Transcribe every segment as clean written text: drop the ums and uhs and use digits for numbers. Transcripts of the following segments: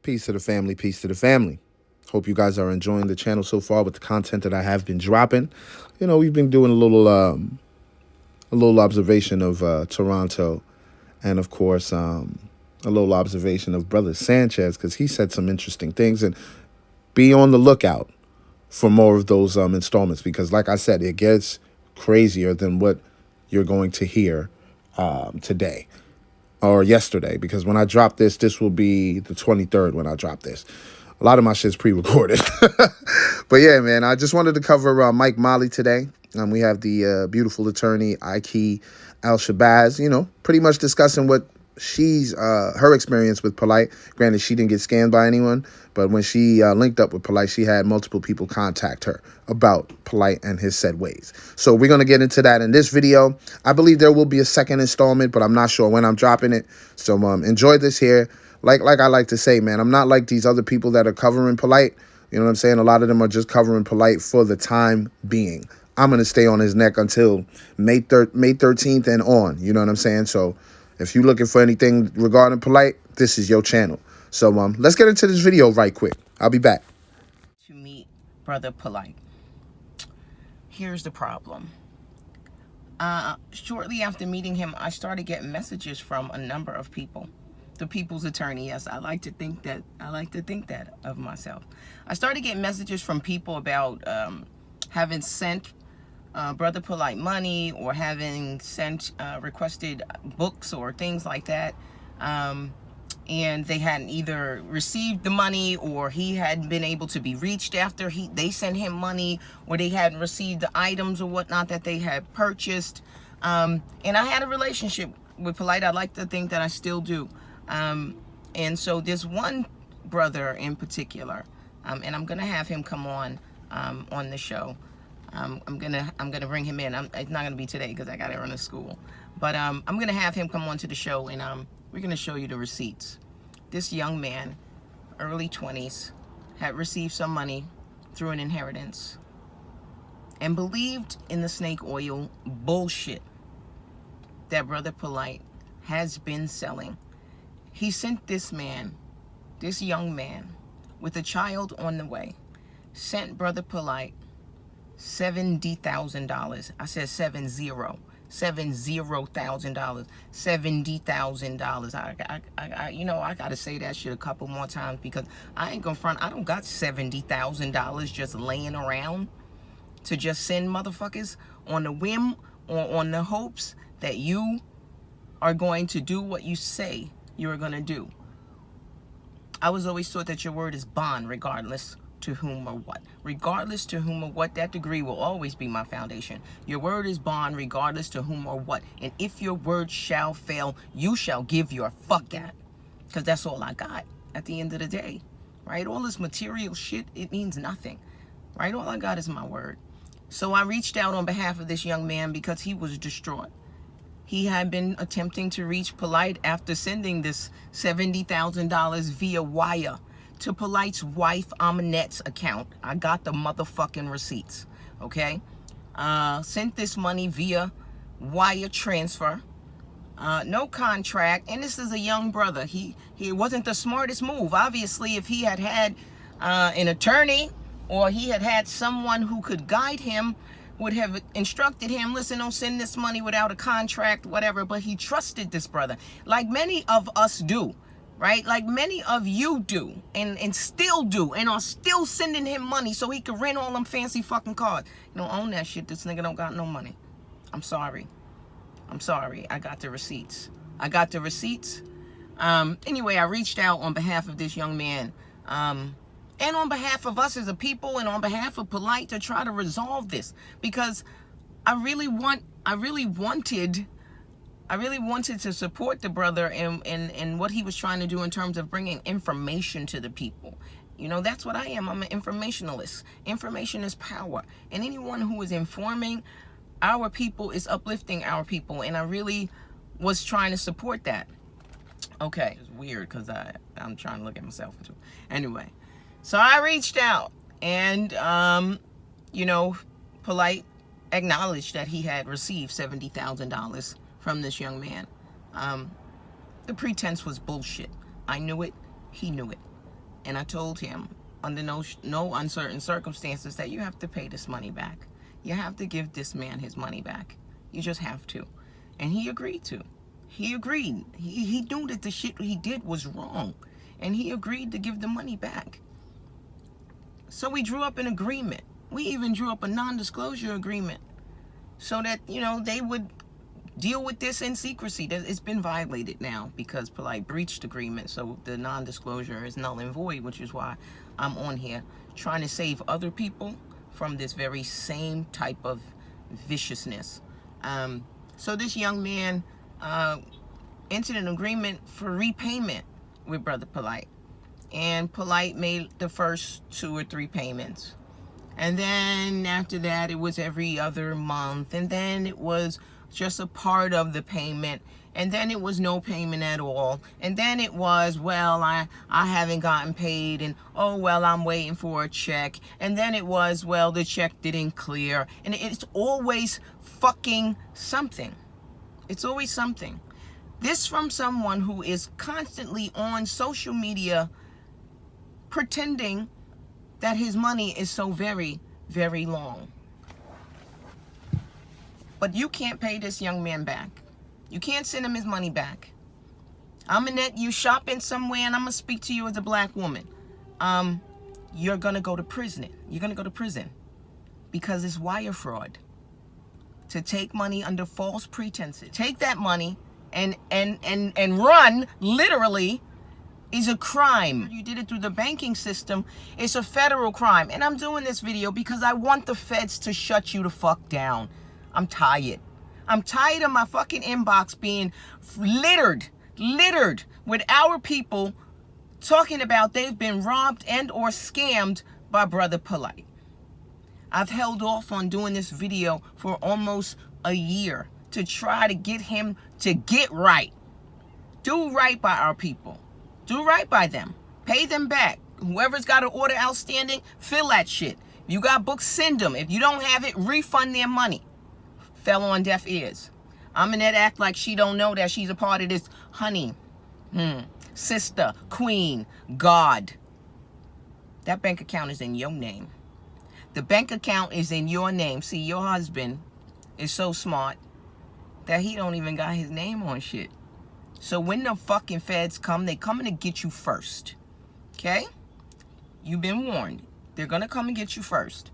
Peace to the family, peace to the family. Hope you guys are enjoying the channel so far with the content that I have been dropping. You know, we've been doing a little observation of Toronto, and of course, a little observation of Brother Sanchez, because he said some interesting things. And be on the lookout for more of those installments, because like I said, it gets crazier than what you're going to hear today or yesterday, because when I drop this, this will be the 23rd when I drop this. A lot of my shit's pre-recorded. But yeah, man, I just wanted to cover Mike Molly today. We have the beautiful attorney, IKEISHA Al-SHABBAZ, you know, pretty much discussing what her experience with Polite. Granted, she didn't get scammed by anyone, but when she linked up with Polite, she had multiple people contact her about Polite and his said ways. So we're going to get into that in this video. I believe there will be a second installment, but I'm not sure when I'm dropping it. So enjoy this here. Like I like to say, man, I'm not like these other people that are covering Polite. You know what I'm saying? A lot of them are just covering Polite for the time being. I'm going to stay on his neck until May 13th and on. You know what I'm saying? So if you're looking for anything regarding Polite, this is your channel. So let's get into this video right quick. I'll be back. To meet Brother Polite. Here's the problem. Shortly after meeting him, I started getting messages from a number of people. The people's attorney, yes, I like to think that of myself. I started getting messages from people about having sent Brother Polite money, or having sent requested books or things like that, and they hadn't either received the money, or he hadn't been able to be reached after they sent him money, or they hadn't received the items or whatnot that they had purchased. And I had a relationship with Polite. I like to think that I still do. And so there's one brother in particular, and I'm gonna have him come on the show. I'm gonna bring him in. It's not gonna be today because I gotta run to school, but I'm gonna have him come on to the show, and we're gonna show you the receipts. This young man, early 20s, had received some money through an inheritance and believed in the snake oil bullshit that Brother Polite has been selling. He sent this young man, with a child on the way, sent Brother Polite $70,000. I said $70,000. $70,000. You know, I gotta say that shit a couple more times, because I ain't gonna front. I don't got $70,000 just laying around to just send motherfuckers on the whim, or on the hopes that you are going to do what you say you're gonna do. I was always taught that your word is bond, regardless to whom or what. Regardless to whom or what, that degree will always be my foundation. Your word is bond, regardless to whom or what. And if your word shall fail, you shall give your fuck at. Because that's all I got at the end of the day. Right? All this material shit, it means nothing. Right? All I got is my word. So I reached out on behalf of this young man because he was distraught. He had been attempting to reach Polite after sending this $70,000 via wire to Polite's wife Aminette's account. I got the motherfucking receipts, okay? Sent this money via wire transfer, no contract, and this is a young brother. He wasn't the smartest move. Obviously, if he had had an attorney, or he had had someone who could guide him, would have instructed him, listen, don't send this money without a contract, whatever. But he trusted this brother, like many of us do. Right? Like many of you do, and still do, and are still sending him money so he can rent all them fancy fucking cars. You don't own that shit. This nigga don't got no money. I'm sorry. I'm sorry. I got the receipts. Anyway, I reached out on behalf of this young man, and on behalf of us as a people, and on behalf of Polite, to try to resolve this, because I really wanted to support the brother in what he was trying to do in terms of bringing information to the people. You know, that's what I am. I'm an informationalist. Information is power. And anyone who is informing our people is uplifting our people. And I really was trying to support that. Okay. It's weird because I'm trying to look at myself too. Anyway, so I reached out, and, you know, Polite acknowledged that he had received $70,000 from this young man. The pretense was bullshit. I knew it. He knew it. And I told him, under no uncertain circumstances, that you have to pay this money back. You have to give this man his money back. You just have to. And he agreed to. He agreed. He knew that the shit he did was wrong. And he agreed to give the money back. So we drew up an agreement. We even drew up a non-disclosure agreement so that, you know, they would deal with this in secrecy. It's been violated now because Polite breached agreement. So the non-disclosure is null and void, which is why I'm on here trying to save other people from this very same type of viciousness. So this young man entered an agreement for repayment with Brother Polite. And Polite made the first 2 or 3 payments. And then after that, it was every other month. And then it was just a part of the payment. And then it was no payment at all. And then it was, well, I haven't gotten paid. And, oh, well, I'm waiting for a check. And then it was, well, the check didn't clear. And it's always fucking something. It's always something. This from someone who is constantly on social media pretending that his money is so very, very long. But you can't pay this young man back. You can't send him his money back. Aminette, you shopping somewhere, and I'm going to speak to you as a black woman. You're going to go to prison. You're going to go to prison because it's wire fraud. To take money under false pretenses. Take that money and run, literally, is a crime. You did it through the banking system. It's a federal crime. And I'm doing this video because I want the feds to shut you the fuck down. I'm tired. I'm tired of my fucking inbox being littered with our people talking about they've been robbed and or scammed by Brother Polite. I've held off on doing this video for almost a year to try to get him to get right. Do right by our people. Do right by them. Pay them back. Whoever's got an order outstanding, fill that shit. If you got books, send them. If you don't have it, refund their money. Fell on deaf ears. Aminette act like she don't know that she's a part of this. Honey, sister, queen, God. That bank account is in your name. The bank account is in your name. See, your husband is so smart that he don't even got his name on shit. So when the fucking feds come, they coming to get you first. Okay? You've been warned. They're going to come and get you first.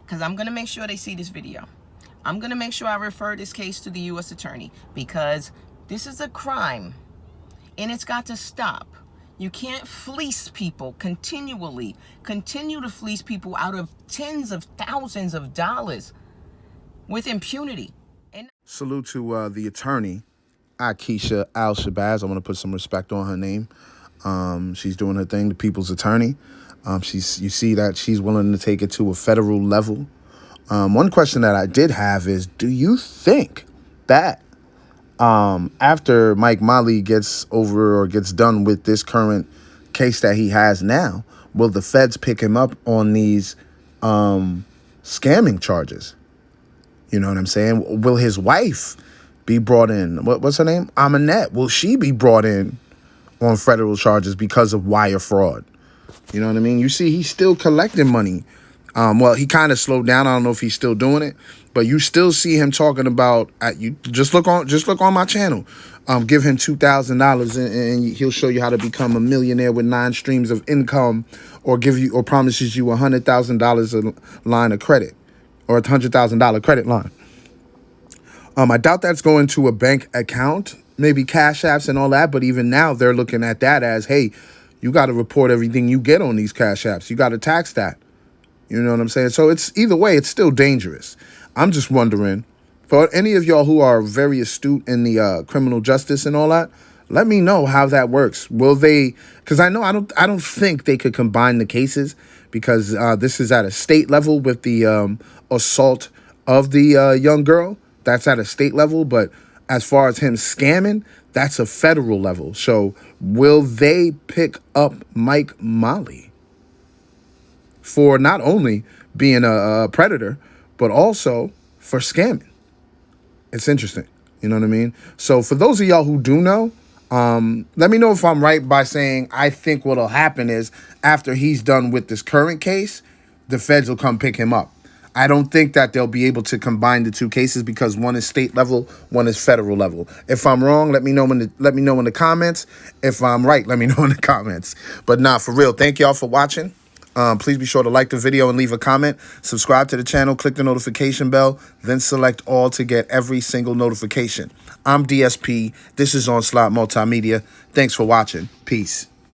Because I'm going to make sure they see this video. I'm going to make sure I refer this case to the U.S. Attorney. Because this is a crime. And it's got to stop. You can't fleece people continually. Continue to fleece people out of tens of thousands of dollars with impunity. And Salute to the attorney, IKEISHA Al-SHABBAZ. I want to put some respect on her name. She's doing her thing, the people's attorney. You see that she's willing to take it to a federal level. One question that I did have is, do you think that after Mike Molly gets over or gets done with this current case that he has now, will the feds pick him up on these scamming charges? You know what I'm saying? Will his wife be brought in? What's her name? Aminette. Will she be brought in on federal charges because of wire fraud? You know what I mean? You see, he's still collecting money. Well, he kind of slowed down. I don't know if he's still doing it, but you still see him talking about. You just look on my channel. Give him $2,000 and he'll show you how to become a millionaire with 9 streams of income, or promises you $100,000 a line of credit, or a $100,000 credit line. I doubt that's going to a bank account, maybe cash apps and all that. But even now, they're looking at that as, hey, you got to report everything you get on these cash apps. You got to tax that. You know what I'm saying? So it's either way, it's still dangerous. I'm just wondering, for any of y'all who are very astute in the criminal justice and all that, let me know how that works. Will they? Because I don't think they could combine the cases, because this is at a state level with the assault of the young girl. That's at a state level, but as far as him scamming, that's a federal level. So will they pick up Mike Molly for not only being a predator, but also for scamming? It's interesting. You know what I mean? So for those of y'all who do know, Let me know if I'm right by saying I think what'll happen is after he's done with this current case, the feds will come pick him up. I don't think that they'll be able to combine the two cases because one is state level, one is federal level. If I'm wrong, let me know in the comments. If I'm right, let me know in the comments. But nah, for real, thank y'all for watching. Please be sure to like the video and leave a comment. Subscribe to the channel, click the notification bell, then select all to get every single notification. I'm DSP. This is Onslaught Multimedia. Thanks for watching. Peace.